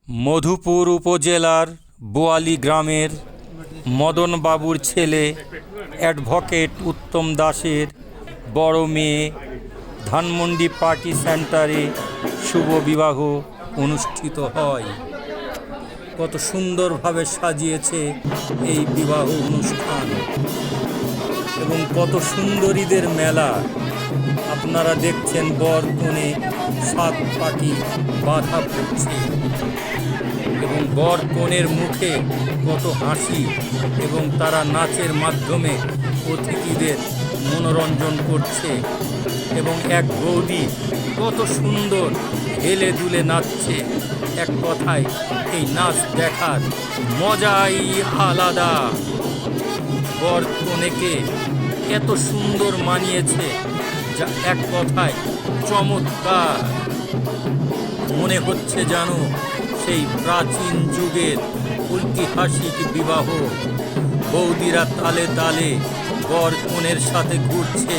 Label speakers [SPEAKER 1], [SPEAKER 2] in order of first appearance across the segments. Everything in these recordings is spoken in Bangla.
[SPEAKER 1] মধুপুর উপজেলার বোয়ালি গ্রামের মদনবাবুর ছেলে অ্যাডভোকেট উত্তম দাসের বড় মেয়ে ধানমন্ডি পার্টি সেন্টারে শুভ বিবাহ অনুষ্ঠিত হয়। কত সুন্দরভাবে সাজিয়েছে এই বিবাহ অনুষ্ঠান এবং কত সুন্দরীদের মেলা। আপনারা দেখছেন বর কনে সাত পাটি বাঁধা পড়ছে এবং বর কনের মুখে কত হাসি এবং তারা নাচের মাধ্যমে অতিথিদের মনোরঞ্জন করছে এবং এক বৌদি কত সুন্দর হেলে দুলে নাচছে। এক কথায় এই নাচ দেখার মজাই আলাদা। বর কনেকে এত সুন্দর মানিয়েছে যা এক কথায় চমৎকার। মনে হচ্ছে জানো সেই প্রাচীন যুগের ঐতিহাসিক বিবাহ। বৌদিরা তালে তালে বর কনের সাথে ঘুরছে,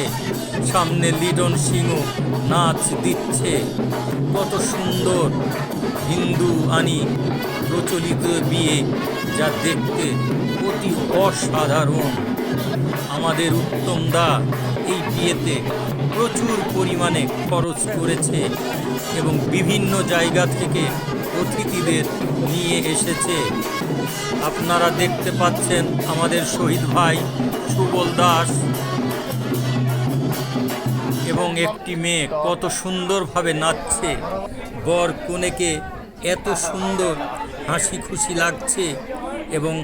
[SPEAKER 1] সামনে লিটন সিংহ নাচ দিচ্ছে। কত সুন্দর হিন্দু আনি প্রচলিত বিয়ে, যা দেখতে অতি অসাধারণ। আমাদের উত্তম দা এই বিয়েতে প্রচুর পরিমাণে খরচ করেছে এবং বিভিন্ন জায়গা থেকে অতিথিদের নিয়ে এসেছে। আপনারা দেখতে পাচ্ছেন আমাদের শহীদ ভাই সুবল দাস এবং একটি মেয়ে কত সুন্দরভাবে নাচছে। বর কনেকে এত সুন্দর হাসি খুশি লাগছে এবং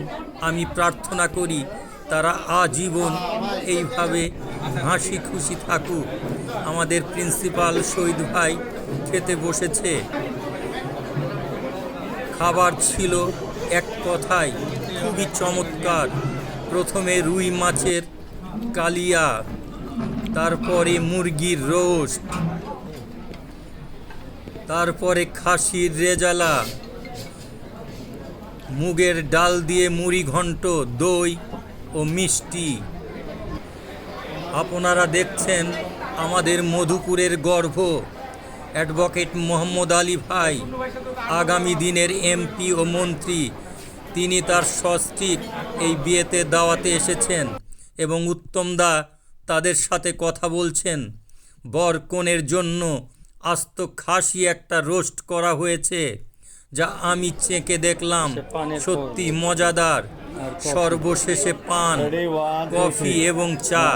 [SPEAKER 1] আমি প্রার্থনা করি তারা আজীবন এইভাবে হাসি খুশি থাকুক। আমাদের প্রিন্সিপাল শহীদ ভাই খেতে বসেছে। খাবার ছিল এক কথায় খুবই চমৎকার। প্রথমে রুই মাছের কালিয়া, তারপরে মুরগির রোস্ট, তারপরে খাসির রেজালা, মুগের ডাল দিয়ে মুড়ি ঘন্ট, দই ও মিষ্টি। আপনারা দেখছেন আমাদের মধুপুরের গর্ভ অ্যাডভোকেট মোহাম্মদ আলী ভাই, আগামী দিনের এমপি ও মন্ত্রী। তিনি তার সস্ত্রীক এই বিয়েতে দাওয়াতে এসেছেন এবং উত্তম দা তাদের সাথে কথা বলছেন। বর কনের জন্য আস্ত খাসি একটা রোস্ট করা হয়েছে, যা আমি চেখে দেখলাম সত্যি মজাদার। সর্বশেষে পান, কফি এবং চা।